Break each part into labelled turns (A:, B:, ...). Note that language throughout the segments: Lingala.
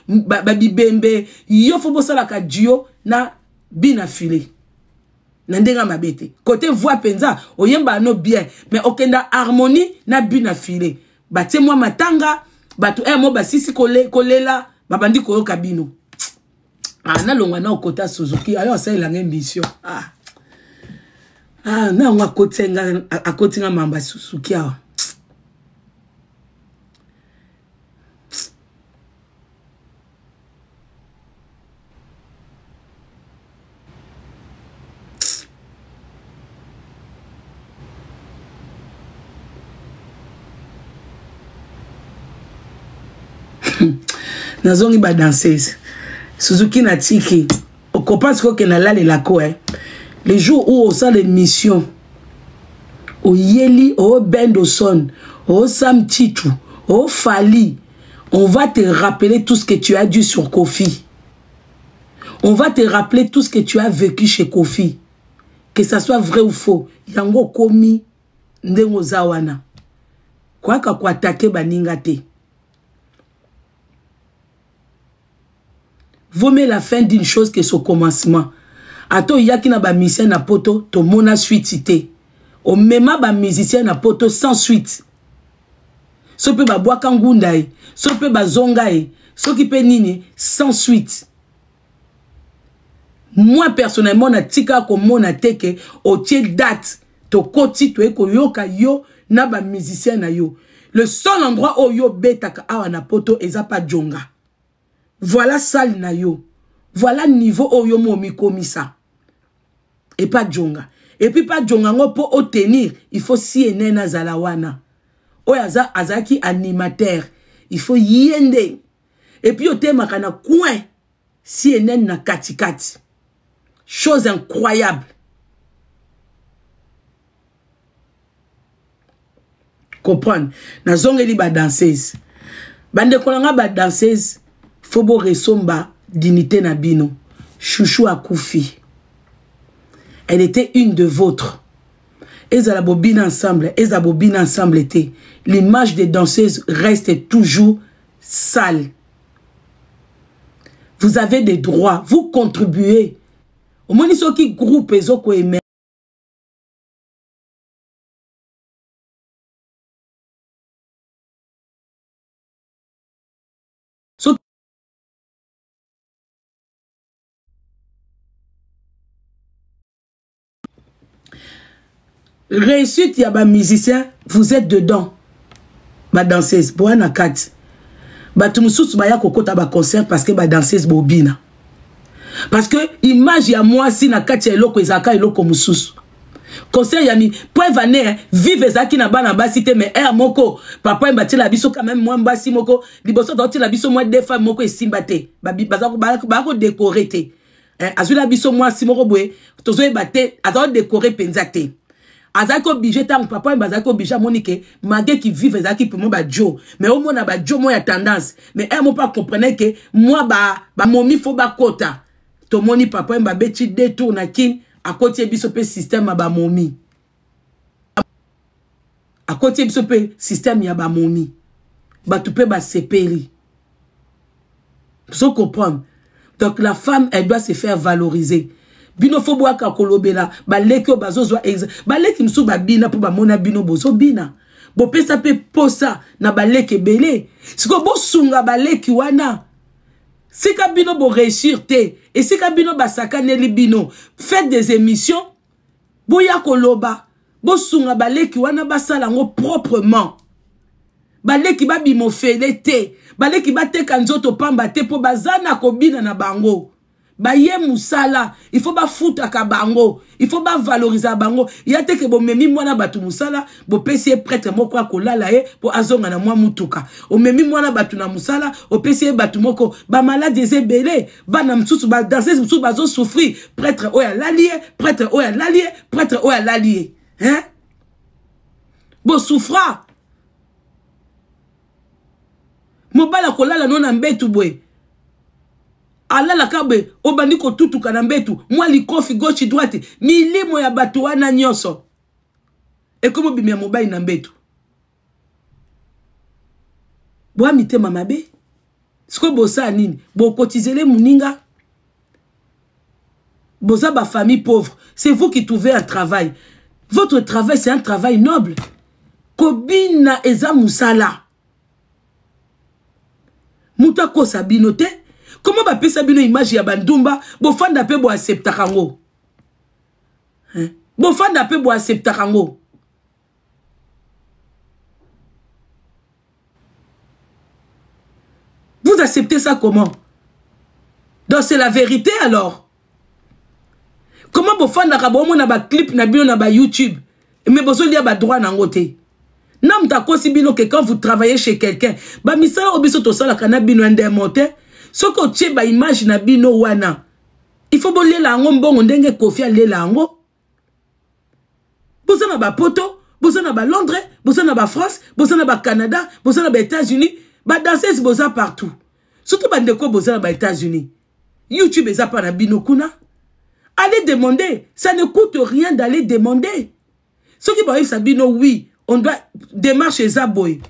A: mbetu babibembe yo fo bosala ka duo na bina filé na ndenga mabete côté voix penza oyemba no bien mais okenda harmonie na bina filé batie moi matanga batu mo basisi kolela babandi koyoka bino na longwa na okota Suzuki ayo asala nga mission na nga akotinga mamba Suzuki awa nazongi ba danseuse Suzuki na tiki okopanse ko ke na lale la ko les jours où on sent l'émission au yeli au bendoson au sam titu au fali on va te rappeler tout ce que tu as dit sur Kofi, on va te rappeler tout ce que tu as vécu chez Kofi, que ça soit vrai ou faux yango komi ndengo zawana kwa ka kwa attaquer baninga te. Vaut mieux la fin d'une chose que son commencement. Ato yaki na ba musicien na poto to mona suite cité. O mema ba musicien na poto sans suite. So pe ba boaka ngunda e, so pe ba zonga e, so ki pe nini sans suite. Moi personnellement na tika ko mona teke o tie date to koti to eko yoka yo na ba musicien na yo. Le seul endroit où yo betaka awa na poto eza pa jonga. Voilà salle na yo. Voilà niveau oyo momi komisa. Et pas djonga. Et puis pas djonga ngo po obtenir, il faut CNN na zalawana. Oyaza azaki animateur, il faut yende. Et puis ote makana coin CNN na katikati. Chose incroyable. Comprendre. Na zongeli ba danseuse. Bande kolanga ba danseuse. Fobo resomba dignité na bino. Chouchou Akoufi. Elle était une de vôtres. Eza la bobine ensemble. Eza bobine ensemble était. L'image des danseuses reste toujours sale. Vous avez des droits. Vous contribuez. Au moins, ils qui groupe ezoko aimé. Réussite, il y a des musiciens, vous êtes dedans. Ba danseuse, boana kat. Ba tumususu ba ya kokota ba concert parce que ba danseuse bobina. Parce que image ya moi si na kati ya eloko ezaka eloko mususu. Concert ya mi point vaner vive ezaki na bana basité mais moko papa mbati la biso quand même moi mbasi moko liboso doti la biso moi deux femmes moko esimbate. Ba ko décorer té. Azula biso moi si moko boye tozo ebate azo décorer penzate. Azako obligé tant papa bazako obligé monique magé qui vive ezaki pour moi ba jo mais au moins ba jo moi ya tendance mais mon pas comprenait que moi ba momi faut ba kota to moni papa ba beti détour na kin à côté biso pe système ba momi à côté biso pe système ya ba momi ba tu pe ba sepeli vous comprenez. Donc la femme elle doit se faire valoriser. Bino fo boaka kolobela baleki bazozwa baleki msu babina po bamona bino bozo bina bo pesa pe posa na baleki belé siko bo sunga baleki wana sika bino bo réussir te et sika bino basaka neli bino faites des émissions boya koloba bo sunga baleki wana basala ngo proprement baleki babimo fele te baleki bateka nzoto pamba te po bazana kobina na bango. Baye musala, il faut ba fouta ka bango, il faut ba valoriser bango. Yate ke bo memi mwana batu musala, bo pesier prêtre moko akolala po azonga na mwa mutuka. O memi mwana batu na musala, o pesier batu moko ba malade ezebele, ba na msusu ba danser msusu bazo souffrir, prêtre oya lalie, prêtre oya lalie, prêtre oya lalie. Hein? Bo souffra. Mobala kolala non mbetu boy. Ala la kabe obandi ko tutu kana mbetu moi likofi gauche droite milimo ya batu wana nyoso e komo bimia mobile na mbetu bwa mitema mabe Ce que bossa nini, bo cotisez les mouninga. Bossa ba famille pauvre. C'est vous qui trouvez un travail. Votre travail, c'est un travail noble. Kobina eza musala. Muta ko sabino te. Comment ba pe sabino image ya bandumba, bo fanda pe bo accepta kango. Hein? Bo fanda pe bo accepta kango. Vous acceptez ça comment? Donc c'est la vérité alors. Comment vous faites un clip na YouTube? Mais vous avez des droits na ngote. Nam ta kosi bino que quand vous travaillez chez quelqu'un, ba misala obiso to sala kana bino ndemonte, soko tie ba image na bino wana. Il faut boler la ngo mbongo ndenge Kofi ale la ngo. Boza na ba poto, boza na ba Londres, boza na ba France, boza na ba Canada, boza na ba États-Unis. Ba danseuse boza partout. Surtout ba ndeko boza na États-Unis. YouTube eza pa na bino kuna. Allez demander, ça ne coûte rien d'aller demander. Ceux qui parlent sabino oui, on doit démarcher ça boy.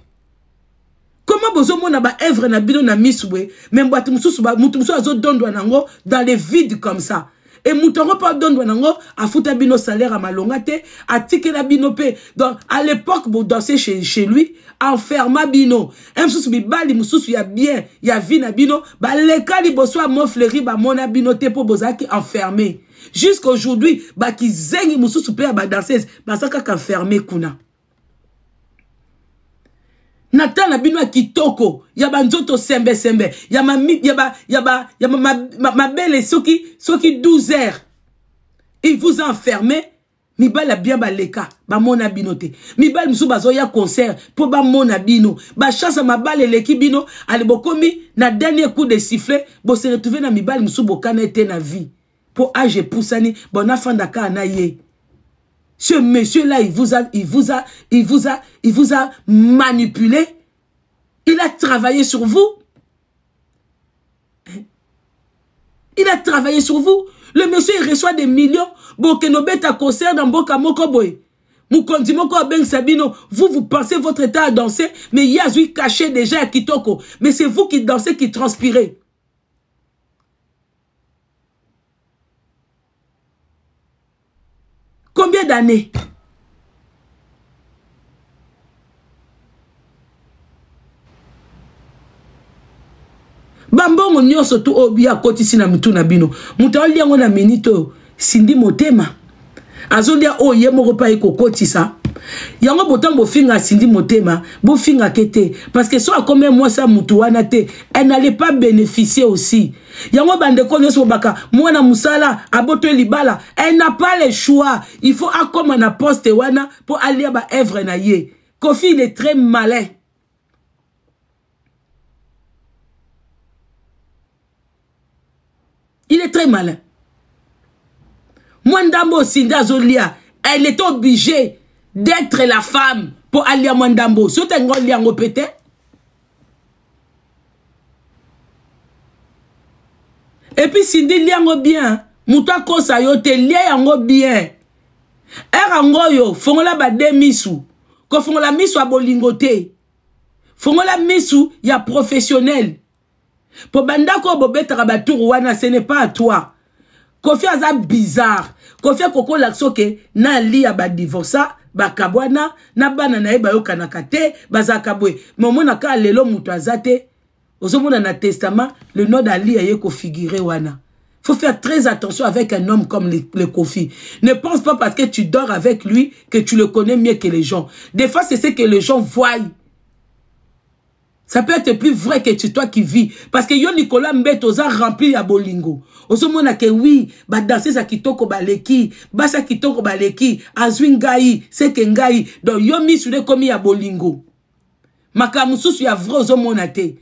A: Comment bozo mona ba œuvre na bino na miswe, même boîte mususu ba mutumsu azo dondwa nango dans les vides comme ça. Et moutongo pas dondwa nango a fouta bino salaire à malongate, a tike la bino pe. Donc à l'époque vous dansez chez lui, enferma bino. Un mususu bi bali mususu ya bien, ya vie na bino, ba lekali boswa mofleri ba mona bino te po bozaki enfermé. Jusqu'à aujourd'hui, ba ki zengi mususu pe ba danseuse, ba saka enfermé kuna. Nathan na bino kitoko, ya ba nzoto sembe sembe, ya ma belle soki 12 heures. Il vous a enfermé, mi bala bien ba leka, ba mona binote. Mi bal musu bazo ya concert pour ba mona bino. Ba chance ma bale leki bino, ale bokomi na dernier coup de sifflet, bo se retrouver na mi bal musu bokana ete na vie. Pour âge poussani, bon afin d'aka na ye. Ce monsieur-là, il vous a manipulé. Il a travaillé sur vous. Il a travaillé sur vous. Le monsieur, il reçoit des millions. Bon, que nos bêtes à concert dans Boka Mokoboy. Vous pensez votre état à danser, mais Yazui caché déjà à Kitoko. Mais c'est vous qui dansez, qui transpirez. Combien d'années? Bambongo nyonso tu obia kotisi na mitu na bino. Mutaoli yango na minito Sindi Motema. Azolia o ye moko pa ekokotisa. Yango botambo finga Sindi Motema, bo finga kete parce que soit comme moi ça mutu wana te, elle n'allait pas bénéficier aussi. Yango bandeko nyonso baka mwana musala aboto libala, elle n'a pas le choix. Il faut akoma na poste wana pour aller ba œuvre na ye. Kofi il est très malin. Il est très malin. Mwandambo Sinda Zolia, elle est obligée d'être la femme pour aller à Mwandambo. Si tu as un lien pété. Et puis Cindy liango bien. Mouta kosa yo te liango bien. Erango yo, fongola ba demisu. Ko fongola misu a bolingote. Fongola misu ya professionnel. Pour bandako bobeta rabaturu wana, ce n'est pas à toi. Kofi aza bizarre. Kofi koko lakso ke na li ba divorça, ba kabwana, na bana na eba yo kanakate, bazakabwe. Momona ka lelo mutu azate. Ozomona na testament, le nom d'Ali aye ko figurer wana. Faut faire très attention avec un homme comme le Kofi. Ne pense pas parce que tu dors avec lui que tu le connais mieux que les gens. Des fois, c'est ce que les gens voient. Ça peut être plus vrai que tu, toi qui vis. Parce que yo Nicolas Mbeto a rempli à Bolingo. Osomona ke oui, ba danser sa kitoko baleki, ba sa kitoko baleki, azwingai, sekengai, donc yo mi sule komi ya Bolingo. Makamususu ya vrai osomona te.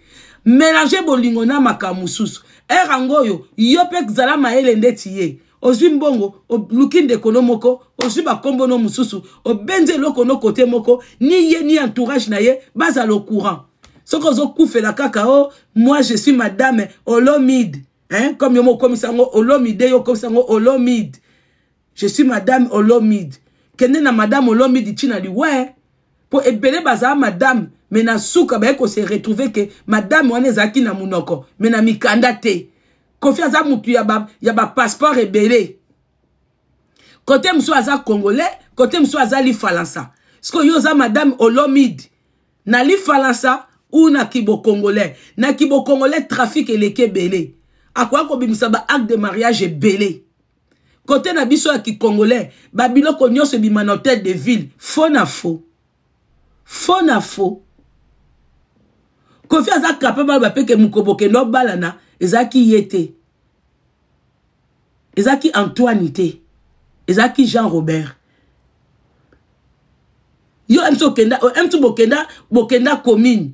A: Mélanger Bolingo na makamususu. Erangoyo, yo pek zala maele ndetiye. Ozwi mbongo, o lukinde kono moko, ozwi ba kombo no mususu, o benze loko no kote moko, ni ye ni entourage na ye, baza lo courant. Ce que vous avez fait la cacao, moi je suis madame Olomide. Hein? Comme yo comme ça Olomide, yo comme ça Olomide. Je suis madame Olomide. Kene na madame Olomide tina di ouais. Pour ebele baza madame, mais na souka ba ko se retrouver que madame wana ezaki na munoko mais na mikanda te confiance à mutu ya ba passeport rebelle côté mso aza congolais côté mso aza li falansa parce que yo za madame Olomide na li falansa ou na kibo congolais trafic eleke belé akwa ko bimisa ba acte de mariage belé côté na biso ya ki congolais ba biloko nyonso bima na tête de ville faux na faux confiance à capable ba peke mukoboke no balana ezaki yete ezaki Antoinité ezaki Jean Robert yo emso bokenda commune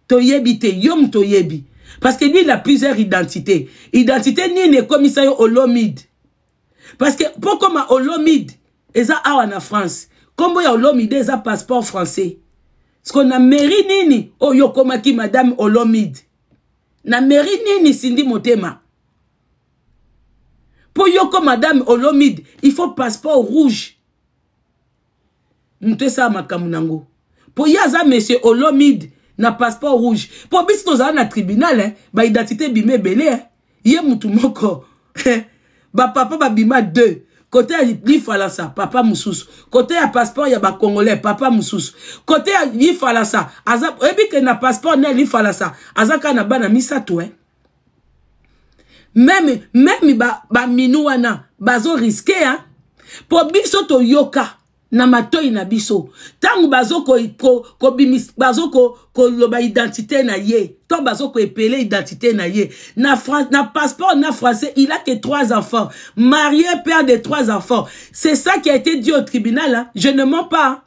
A: to yebite yom to yebi parce que lui il a plusieurs identités ni ne commissaire Olomide parce que pour comme Olomide eza awa na France kombo ya Olomide eza passeport français parce qu'on a mairie nini oyo komaki madame Olomide na mairie nini Sindi Motema pour yoko madame Olomide il faut passeport rouge Mte sa makamunango. Pour yaza monsieur Olomide na passeport rouge. Pour bis to za na tribunal ba identité bimé belé Ye mutu moko. Ba papa ba bima 2. Côté li fala ça papa mususu. Côté ya passeport ya ba congolais papa mususu. Côté ya li fala ça aza ebi ke na passeport na li fala ça azaka na bana misato Même ba minuana bazo risqué Pour biso to yoka na matoi na biso tangu bazo ko bimis bazo ko loba identité na ye to bazo ko epele identité na ye na France na passeport na français il a que 3 enfants marié père de 3 enfants c'est ça qui a été dit au tribunal je ne mens pas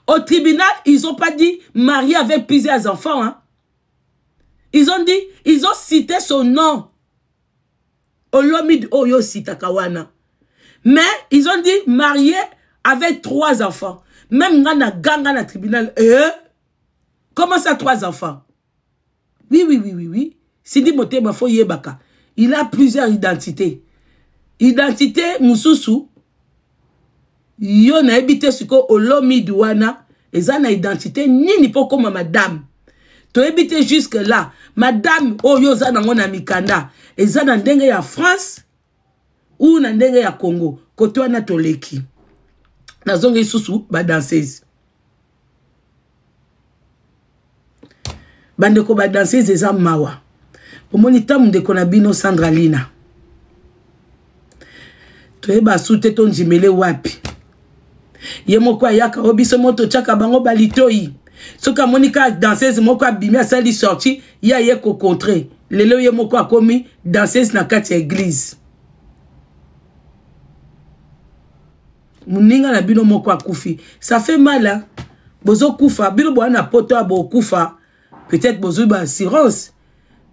A: au tribunal ils ont pas dit marié avec plusieurs enfants ils ont cité son nom Olomide Oyo Sitakawana mais ils ont dit marié avec 3 enfants. Même na ganga na tribunal. Comment ça 3 enfants? Oui. Sindi Motema fo yebaka. Il a plusieurs identités. Identité mususu. Yo na ebité suko Olomide wana. Eza na identité nini po comme madame. To ebité jusque là. Madame oyo za na ngona mikanda. Eza na ndenge ya France ou na ndenge ya Congo. Koto wana toleki. Na zonge susu ba danseuse. Bandeko ba danseuse eza mawa. Pomoni tamu ndeko na bino Sandra Lina. Toyeba sute ton jimele wapi. Ye moko yaka obiso moto chaka bango balitoi. Soka monika danseuse moko abimi asali sorti ya ye ko contre. Lelo ye moko akomi danseuse na kati ya église. Muninga na bino moko akufi. Ça fait mal Bozo kufa, bino boana poto abo kufa. Peut-être bozo ba assurance.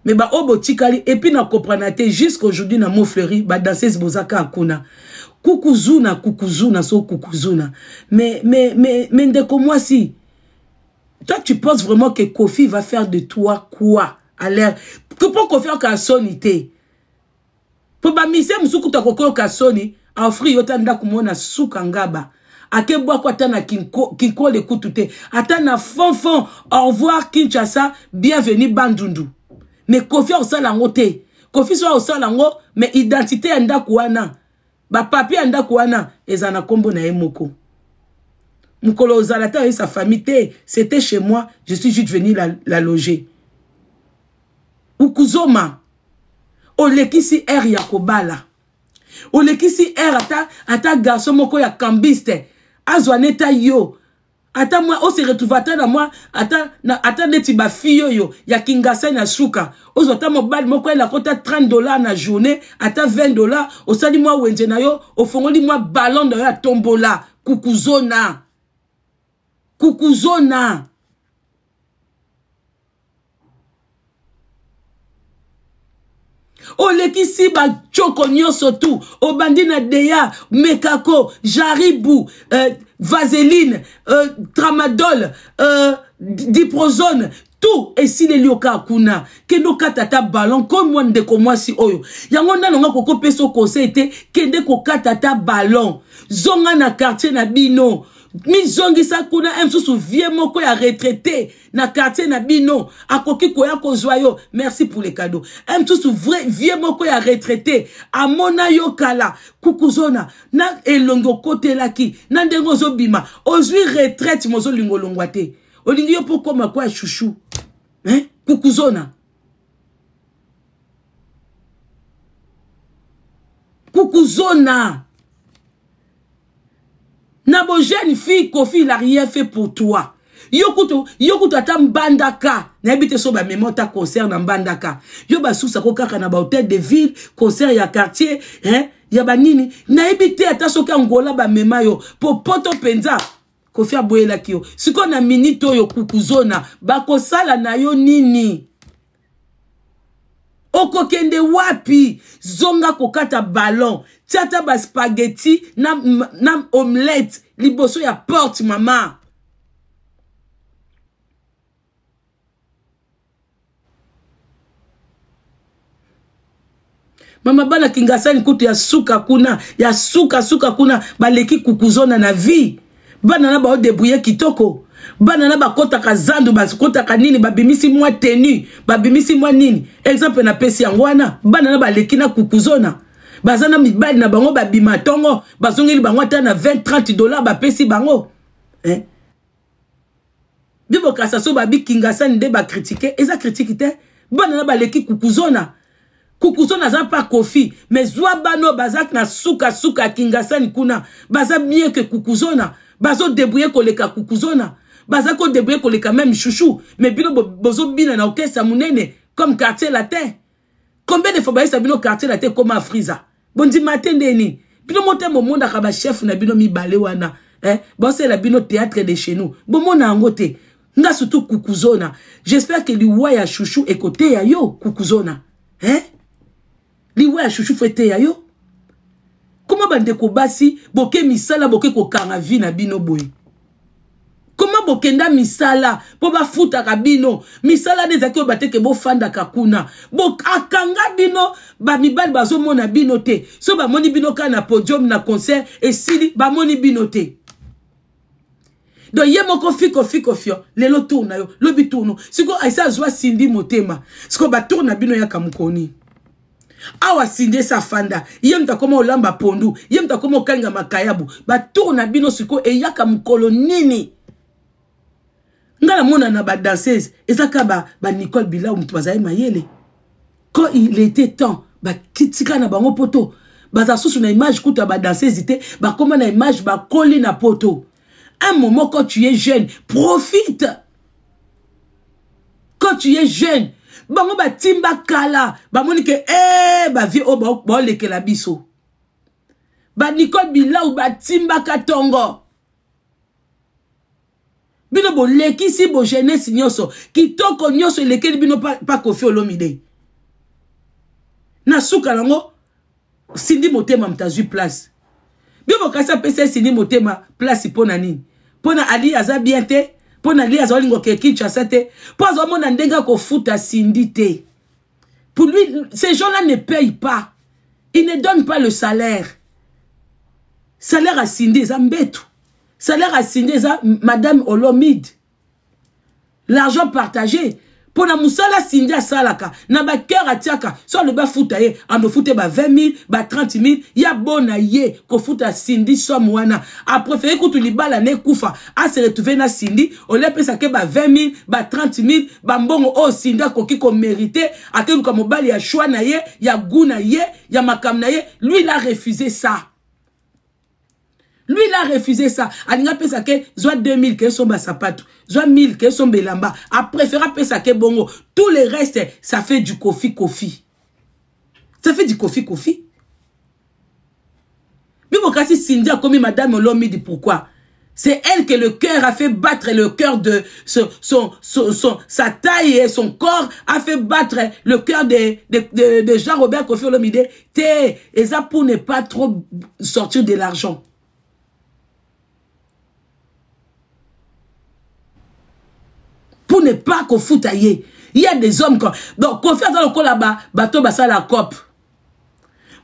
A: Mais ba obo tikali et puis na comprenate jusqu'aujourd'hui na Montfleury ba danseuse bozaka akuna. Kukuzuna so kukuzuna. Mais ndeko moi si toi tu penses vraiment que Kofi va faire de toi quoi à l'air que pour Kofi ka sonité. Pour ba mise musuku ta kokoko ka soni. Afri yotanda kumona suka ngaba akebwa kwa tana kinko le kutute atana fonfon au revoir Kinshasa bienvenue Bandundu mais Kofi osala ngote Kofi so osala ngo mais identité anda kuana ba papier anda kuana ezana kombo na emoko mukolo ozalata et sa famille c'était chez moi je suis juste venu la loger ukuzoma olekisi air ya kobala olekisi air ata garçon moko ya cambiste azwaneta yo ata moi on se retrouve ata na moi ata neti ba fille yo ya kingasa na suka ozota mobile moko la kota $30 na journée ata $20 osali moi wenje na yo ofongoli moi ballon de ya tombola kukuzona olekisi ba choko nyonso tu obandina deya mekako jaribu vaseline tramadol diprozone tout et si les lioka kuna kendo katata ballon comme moi ndeko mwasi oyo yango ndana koko peso conseil te kende ko katata ballon zonga na quartier na bino mizongisa kuna msusu vie moko ya retraité na quartier na bino akoki koya kozwa yo. Merci pour les cadeaux. Msusu vrai vie moko ya retraité amona yo kala kukuzona na elongo kote laki na ndengo zo bima ozwi retraite mozo lingolongwa te olingi yo poko makwa chouchou kukuzona kukuzona. Na bo jeune fille, Kofi, il a rien fait pour toi. Yokuto ata mbandaka. Na ebite so ba memota concert na mbandaka. Yo ba sousa ko kaka na ba hôtel de ville, concert ya quartier, ya ba nini. Na ebite ata soka ngola ba mema yo. Po poto penza. Kofi aboyela kiyo. Siko na minito yo kukuzona. Bako sala na yo nini. Okokende wapi. Zonga kokata ballon. Tiata ba spaghetti na omelette liboso ya porte mama. Mama bana kingasani kutu ya suka kuna ya suka kuna baleki kukuzona na vie. Bana na ba debrouiller kitoko. Bana na ba kota kazandu ba kota kanini babimisi mwa tenu babimisi mwa nini. Exemple na pesi yangwana bana na baleki na kukuzona. Bazana mibali na bango babima tongo bazongeli bango ata na 20-30 dollars ba pesi bango bibo kasa so babi kingasani nde ba critiquer eza critique te bana na baleki kukuzona za pa Kofi mais zwa bano bazak na suka kingasani kuna baza mieux que kukuzona bazo débrouiller koleka kukuzona baza ko débrouiller koleka même chouchou mais bino bozo bina na okesa munene comme quartier la terre. Combien de fois baisa bino quartier la terre comme Afriza bondi matende ni bino monte mo monde akaba chef na bino mi balé wana bon c'est la bino théâtre de chez nous bon mona ngote nga surtout kukuzona. J'espère que liwa ya chouchou ekote ya yo kukuzona liwa ya chouchou fete ya yo. Comment bande ko basi boke misala boke ko kanga vi na bino boy. Comment bokenda misala po ba futa kabino misala nezaki bateke bo fanda kakuna bo akanga bino ba mibali bazo mona bino te so ba moni bino ka na podium na concert et sili ba moni bino te. Donc yemoko fiko fio lelo tourna yo lobi tourno siko aisa zwa Sindi motema siko ba tourna bino ya kamukoni awa Sindi sa fanda yemta koma olamba pondu yemta koma okanga makayabu ba tourna bino siko e yaka mukolo nini. Ngala mona na ba danseuse ezaka ba Nicole Bila mutu bazaye mayele quand il était temps ba kitika na bango poto baza susu na image kuta ba danseuse te ba koma na image ba coller na poto. Un moment quand tu es jeune profite. Quand tu es jeune bango ba timba kala ba moni ke ba vie o ba lekela biso ba Nicole Bila ou ba timba katongo bino bo leki si bo jeunesse nyoso kitoko nyoso lekeli bino pa Kofi Olomide na suka lango Sindi motema mtazui place bibo kasa pesa Sindi motema place pona nini pona ali aza bien te pona ali aza lingo ke Kinshasa te po aza mona ndenga ko futa Sindi te. Pour lui ces gens-là ne payent pas, ils ne donnent pas le salaire à Sindi zambetu. Salaire à Sindi ça Madame Olomide. L'argent partagé. Pour la moussala Sindi à salaka. Na ba cœur à tiaka. Soit le ba foutaye. En me foute ba 20 000, ba 30 000. Ya bon aye. Ko foute à Sindi somme wana. A préféré que tu li bala ne koufa. A se retrouver na Sindi. On l'a pensé que ba 20 000, ba 30 000. Ba mbongo o Sindi ko ki ko mérité. A ke nous comme bali ya choix na ye. Ya goût na ye. Ya makam na ye. Lui il a refusé ça. Lui, il a refusé ça. Alinga pesa ke zwa 2000 ke somba sapato, zwa 1000 ke sombe lamba. A préféré pesa ke bongo. Tout le reste, ça fait du Kofi. Ça fait du Kofi. Bimokasi Sindi a commis Madame Olomide pourquoi? C'est elle que le cœur a fait battre le cœur de sa taille et son corps a fait battre le cœur de Jean-Robert Kofi Olomide. Et ça pour ne pas trop sortir de l'argent. Pour ne pas qu'on foute aillé. Il y a des hommes comme... Donc, confiance dans le col là-bas, bateau basa la COP.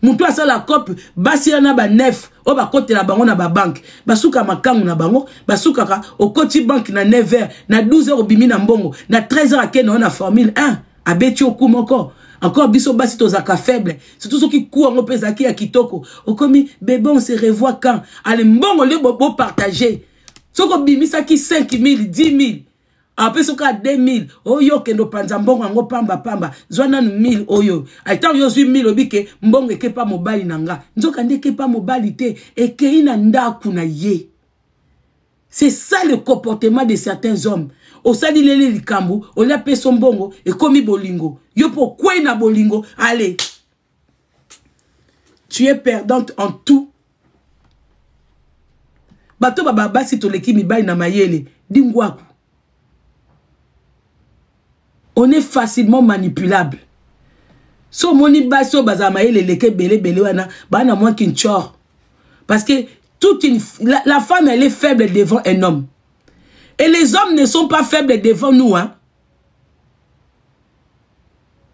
A: Moutou a ça la cop, basi na ba neuf, o ba kote la bango na ba banque. Basuka makangu na bango, basuka ka, o koti banque na 9h, na 12h bimi na mbongo, na 13h ake na on formule 1, abeti au coup encore. Encore biso basi tozaka faible. Surtout ceux qui courent en pesaki à kitoko. O komi, bébé on se revoit quand? Allez, mbongo le bobo partager. Soko bimisa ki 5 000, 10 000. Après ce cas 2000, oyo kendo panza mbongo ngo pamba zwana 1000 oyo aitan yo 8000 obike mbongo eke pa mobali nanga nzoka ndeke pa mobali te eke ina ndaku na ye. C'est ça le comportement de certains hommes. Osali lele likambu olia peso mbongo ekomi bolingo yo pourquoi ina bolingo allez tu es perdante en tout. Bato baba basi toleki mibali na mayele dingwaku. On est facilement manipulable. So moni baso bazamaye le leke bele wana bana moins qu'une chore. Parce que la femme elle est faible devant un homme. Et les hommes ne sont pas faibles devant nous hein.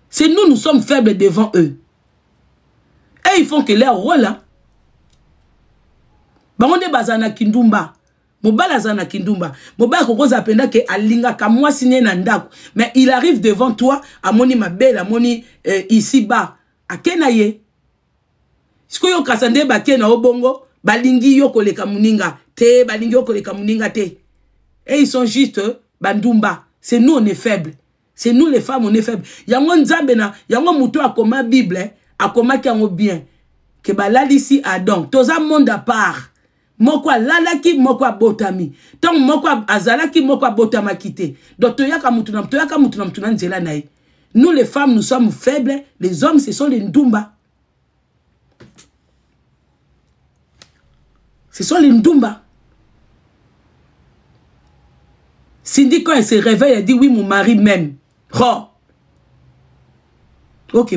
A: C'est nous sommes faibles devant eux. Et ils font que leur rôle hein. Bangonde bazana kindumba. Mobala zana kindumba. Mobala kokoza penda ke alinga kamwa signé na ndako. Mais il arrive devant toi, à moni ma belle, à moni ici bas. A kenaye. Siko yo kasande ba kena obongo, balingi yo koleka muninga. Te, balingi yo koleka muninga te. Et ils sont juste bandumba. C'est nous on est faibles. C'est nous les femmes on est faibles. Yango nzambe na, yango muto akoma Bible, akoma kiango bien. Que balali si Adam. Toza monde à part. Mokwa lalaki mokwa botami tant mokwa azalaki mokwa botama kité donc toyaka mutuna nzela nae. Nous les femmes nous sommes faibles, les hommes ce sont les ndumba, ce sont les ndumba. Cindy quand elle se réveille elle dit oui mon mari m'aime. Oh. OK.